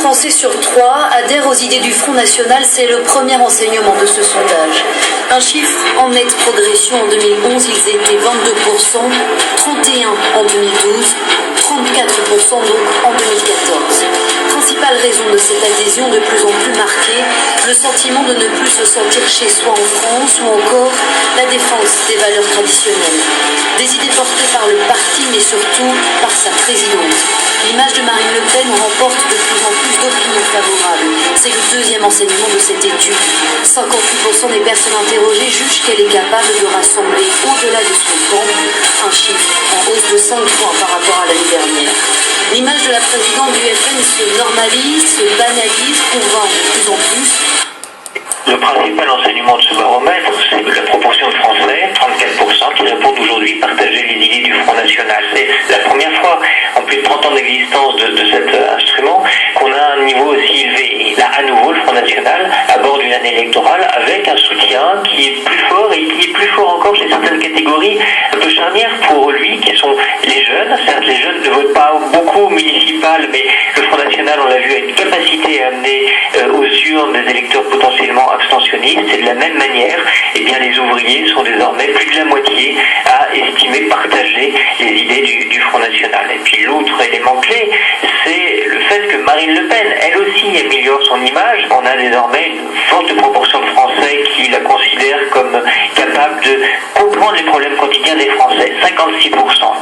Français sur 3 adhèrent aux idées du Front National, c'est le premier enseignement de ce sondage. Un chiffre en nette progression en 2011, ils étaient 22%, 31% en 2012, 34% donc en 2014. Principale raison de cette adhésion de plus en plus marquée, le sentiment de ne plus se sentir chez soi en France ou encore la défense des valeurs traditionnelles. Des idées portées par le parti mais surtout par sa présidente. L'image de Marine Le Pen remporte de plus en plus d'opinions favorables. C'est le deuxième enseignement de cette étude. 58% des personnes interrogées jugent qu'elle est capable de rassembler au-delà de son camp, un chiffre en hausse de 5 points par rapport à l'année dernière. L'image de la présidente du FN se normalise, se banalise, convainc de plus en plus. Le principal enseignement de ce baromètre, c'est la proportion de Français, 34%, qui répondent aujourd'hui partager les idées du Front National. C'est la première fois, en plus de 30 ans d'existence de cet instrument, qu'on a un niveau aussi élevé. Et là, à nouveau, le Front National aborde une année électorale avec un soutien qui est plus fort et qui est plus fort encore chez certaines catégories un peu charnières pour lui, qui sont les jeunes. Certes, les jeunes ne votent pas beaucoup au municipal, mais le Front National, on l'a vu, a une capacité à amener aux urnes des électeurs potentiellement abstentionnistes. Et de la même manière, eh bien, les ouvriers sont désormais plus de la moitié à estimer partager les idées du Front National. Et puis l'autre élément clé, c'est le fait que Marine Le Pen, elle aussi, améliore son image. On a désormais une forte proportion de Français qui la considèrent comme capable de comprendre les problèmes quotidiens des Français, 56%.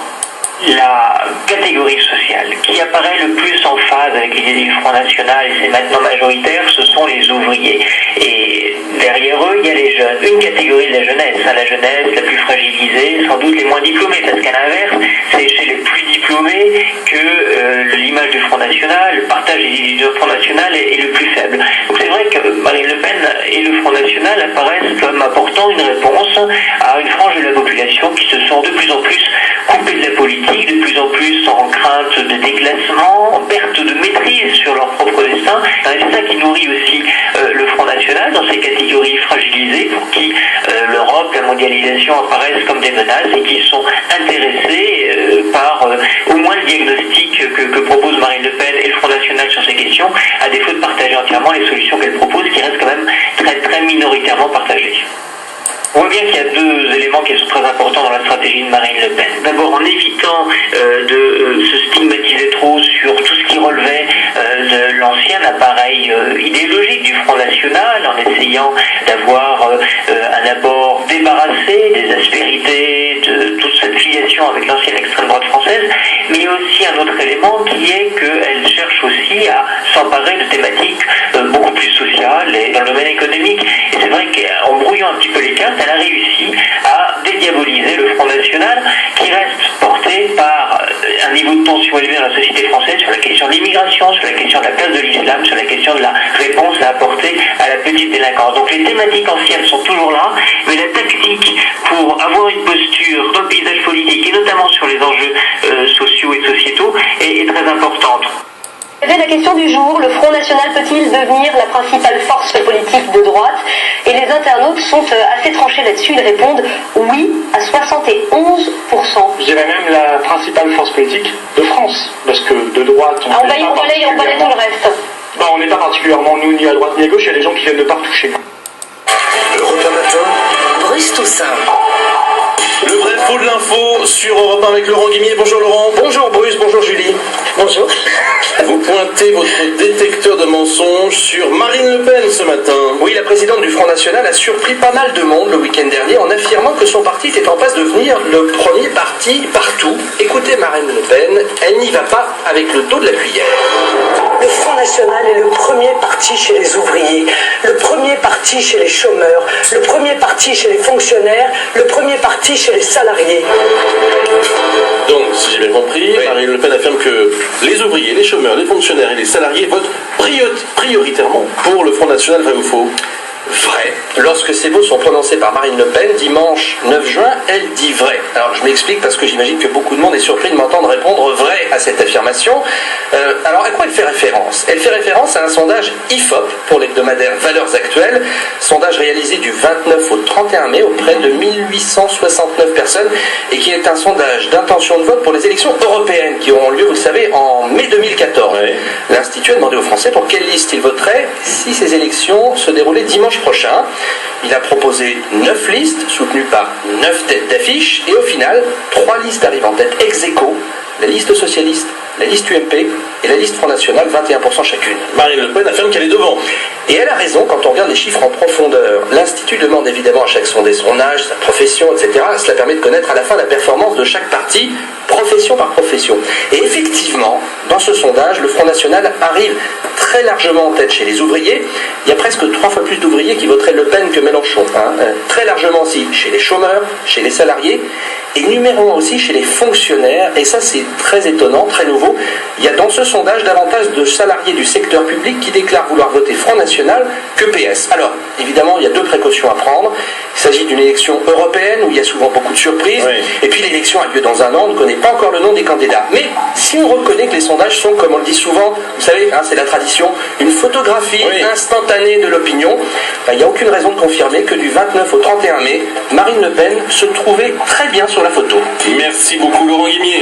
La catégorie sociale qui apparaît le plus en phase avec l'idée du Front National, et c'est maintenant majoritaire, ce sont les ouvriers. Et derrière eux, il y a les jeunes. Une catégorie de la jeunesse, la jeunesse la plus fragilisée, sans doute les moins diplômés, parce qu'à l'inverse, c'est chez les plus diplômés que l'image du Front National, le partage des idées du Front National est le plus faible. Donc c'est vrai que Marine Le Pen et le Front National apparaissent comme apportant une réponse à une frange de la population qui se sent de plus en plus coupée de la politique, de plus en plus en crainte de déclassement, en perte de maîtrise sur leur propre destin. C'est ça qui nourrit aussi le Front National dans ces catégories fragilisées pour qui l'Europe, la mondialisation apparaissent comme des menaces et qui sont intéressés par au moins le diagnostic que propose Marine Le Pen et le Front National sur ces questions, à défaut de partager entièrement les solutions qu'elle propose qui restent quand même très, très minoritairement partagées. On voit bien qu'il y a deux éléments qui sont très importants dans la stratégie de Marine Le Pen. D'abord, en évitant de se stigmatiser trop sur tout ce qui relevait de l'ancien appareil idéologique du Front National, en essayant d'avoir un abord débarrassé des aspérités de toute cette filiation avec l'ancienne extrême droite française, mais il y a aussi un autre élément qui est qu'elle cherche aussi à s'emparer de thématiques beaucoup plus sociales et dans le domaine économique. Et c'est vrai qu'en brouillant un petit peu les cartes, elle a réussi à dédiaboliser le Front National qui reste porté par un niveau de tension élevé dans la société française sur la question de l'immigration, sur la question de la place de l'islam, sur la question de la réponse à apporter à la petite délinquance. Donc les thématiques anciennes sont toujours là, mais la tactique pour avoir une posture dans le paysage politique et notamment sur les enjeux sociaux et sociétaux est très importante. La question du jour, le Front National peut-il devenir la principale force politique de droite? Et les internautes sont assez tranchés là-dessus, ils répondent oui à 71%. Je dirais même la principale force politique de France, parce que de droite... On balaye tout le reste. On n'est pas particulièrement nous ni à droite ni à gauche, il y a des gens qui viennent de partout chez nous. Europe 1 matin, Bruce Toussaint. Le vrai faux de l'info sur Europe 1 avec Laurent Guimier. Bonjour Laurent. Bonjour Bruce, bonjour Julie. Bonjour. Vous pointez votre détecteur de mensonges sur Marine Le Pen ce matin. Oui, la présidente du Front National a surpris pas mal de monde le week-end dernier en affirmant que son parti était en passe de devenir le premier parti partout. Écoutez Marine Le Pen, elle n'y va pas avec le dos de la cuillère. Le Front National est le premier parti chez les ouvriers, le premier parti chez les chômeurs, le premier parti chez les fonctionnaires, le premier parti chez les salariés. Donc, si j'ai bien compris, oui. Marine Le Pen affirme que les ouvriers, les chômeurs, les fonctionnaires et les salariés votent prioritairement pour le Front National, vrai ou faux? Vrai. Lorsque ces mots sont prononcés par Marine Le Pen, dimanche 9 juin, elle dit vrai. Alors je m'explique parce que j'imagine que beaucoup de monde est surpris de m'entendre répondre vrai. prêt à cette affirmation. Alors, à quoi elle fait référence? Elle fait référence à un sondage IFOP pour l'hebdomadaire Valeurs Actuelles, sondage réalisé du 29 au 31 mai auprès de 1869 personnes et qui est un sondage d'intention de vote pour les élections européennes qui auront lieu, vous le savez, en mai 2014. Ouais. L'Institut a demandé aux Français pour quelle liste ils voteraient si ces élections se déroulaient dimanche prochain. Il a proposé 9 listes soutenues par 9 têtes d'affiche et au final, 3 listes arrivent en tête ex aequo, la liste socialiste, la liste UMP et la liste Front National, 21% chacune. Marine Le Pen affirme qu'elle est devant. Et elle a raison quand on regarde les chiffres en profondeur. L'Institut demande évidemment à chaque sondé son âge, sa profession, etc. Cela permet de connaître à la fin la performance de chaque parti, profession par profession. Et effectivement, dans ce sondage, le Front National arrive très largement en tête chez les ouvriers. Il y a presque 3 fois plus d'ouvriers qui voteraient Le Pen que Mélenchon. Très largement aussi chez les chômeurs, chez les salariés, et numéro 1 aussi chez les fonctionnaires. Et ça, c'est très étonnant, très nouveau. Il y a dans ce sondage davantage de salariés du secteur public qui déclarent vouloir voter Front National que PS. Alors, évidemment, il y a 2 précautions à prendre. Il s'agit d'une élection européenne où il y a souvent beaucoup de surprises. Oui. Et puis l'élection a lieu dans un an, on ne connaît pas encore le nom des candidats. Mais si on reconnaît que les sondages sont, comme on le dit souvent, vous savez, c'est la tradition, une photographie instantanée de l'opinion, il n'y a aucune raison de confirmer que du 29 au 31 mai, Marine Le Pen se trouvait très bien sur la photo. Merci beaucoup Laurent Guimier.